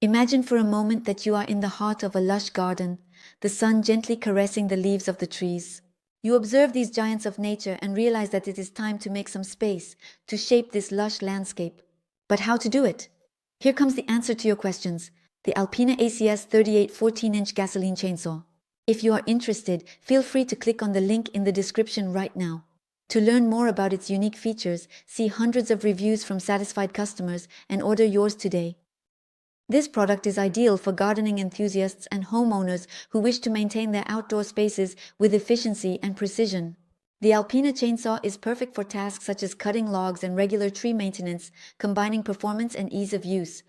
Imagine for a moment that you are in the heart of a lush garden, the sun gently caressing the leaves of the trees. You observe these giants of nature and realize that it is time to make some space to shape this lush landscape. But how to do it? Here comes the answer to your questions: the Alpina ACS 38 14-inch gasoline chainsaw. If you are interested, feel free to click on the link in the description right now. To learn more about its unique features, see hundreds of reviews from satisfied customers and order yours today. This product is ideal for gardening enthusiasts and homeowners who wish to maintain their outdoor spaces with efficiency and precision. The Alpina chainsaw is perfect for tasks such as cutting logs and regular tree maintenance, combining performance and ease of use.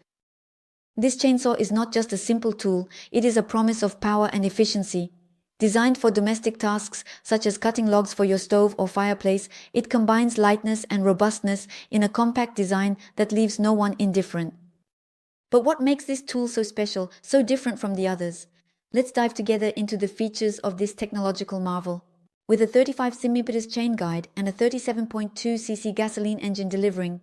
This chainsaw is not just a simple tool, it is a promise of power and efficiency. Designed for domestic tasks such as cutting logs for your stove or fireplace, it combines lightness and robustness in a compact design that leaves no one indifferent. But what makes this tool so special, so different from the others? Let's dive together into the features of this technological marvel. With a 35 cm chain guide and a 37.2cc gasoline engine delivering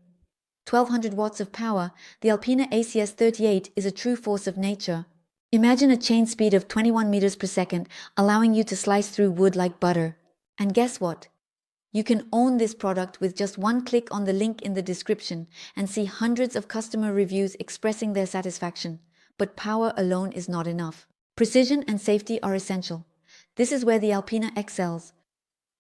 1200 watts of power, the Alpina ACS 38 is a true force of nature. Imagine a chain speed of 21 meters per second, allowing you to slice through wood like butter. And guess what? You can own this product with just one click on the link in the description and see hundreds of customer reviews expressing their satisfaction. But power alone is not enough. Precision and safety are essential. This is where the Alpina excels.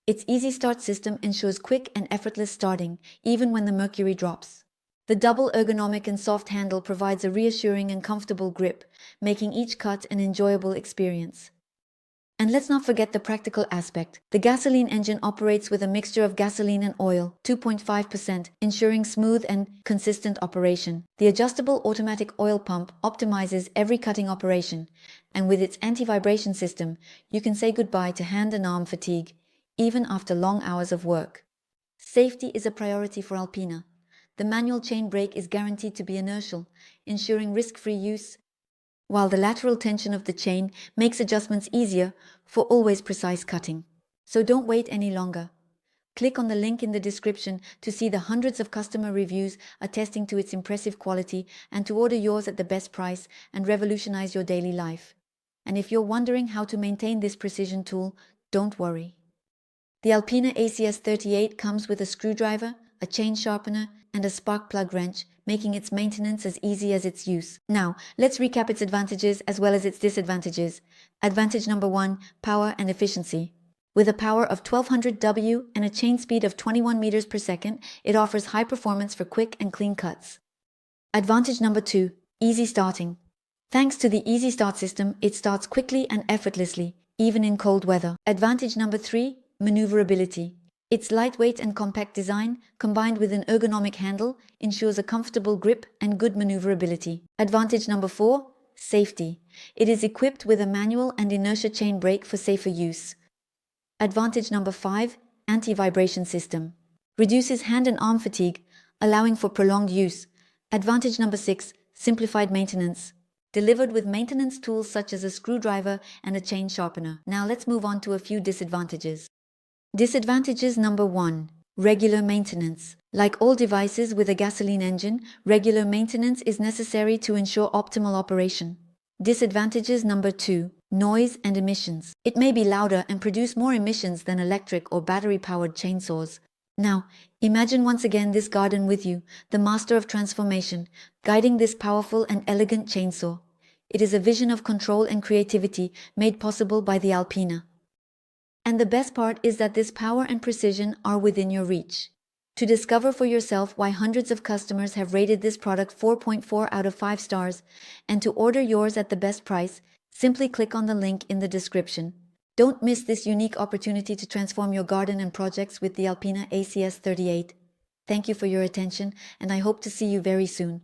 Its easy start system ensures quick and effortless starting, even when the mercury drops. The double ergonomic and soft handle provides a reassuring and comfortable grip, making each cut an enjoyable experience. And let's not forget the practical aspect. The gasoline engine operates with a mixture of gasoline and oil, 2.5%, ensuring smooth and consistent operation. The adjustable automatic oil pump optimizes every cutting operation, and with its anti-vibration system, you can say goodbye to hand and arm fatigue, even after long hours of work. Safety is a priority for Alpina. The manual chain brake is guaranteed to be inertial, ensuring risk-free use, while the lateral tension of the chain makes adjustments easier for always precise cutting. So don't wait any longer. Click on the link in the description to see the hundreds of customer reviews attesting to its impressive quality and to order yours at the best price and revolutionize your daily life. And if you're wondering how to maintain this precision tool, don't worry. The Alpina ACS 38 comes with a screwdriver, a chain sharpener, and a spark plug wrench, making its maintenance as easy as its use. Now, let's recap its advantages as well as its disadvantages. Advantage number 1, power and efficiency. With a power of 1200 W and a chain speed of 21 meters per second, it offers high performance for quick and clean cuts. Advantage number 2, easy starting. Thanks to the easy start system, it starts quickly and effortlessly, even in cold weather. Advantage number 3, maneuverability. Its lightweight and compact design, combined with an ergonomic handle, ensures a comfortable grip and good maneuverability. Advantage number 4, safety. It is equipped with a manual and inertia chain brake for safer use. Advantage number 5, anti-vibration system. Reduces hand and arm fatigue, allowing for prolonged use. Advantage number 6, simplified maintenance. Delivered with maintenance tools such as a screwdriver and a chain sharpener. Now let's move on to a few disadvantages. Disadvantages number 1, regular maintenance. Like all devices with a gasoline engine, regular maintenance is necessary to ensure optimal operation. Disadvantages number 2, noise and emissions. It may be louder and produce more emissions than electric or battery-powered chainsaws. Now, imagine once again this garden with you, the master of transformation, guiding this powerful and elegant chainsaw. It is a vision of control and creativity made possible by the Alpina. And the best part is that this power and precision are within your reach. To discover for yourself why hundreds of customers have rated this product 4.4 out of 5 stars, and to order yours at the best price, simply click on the link in the description. Don't miss this unique opportunity to transform your garden and projects with the Alpina ACS 38. Thank you for your attention, and I hope to see you very soon.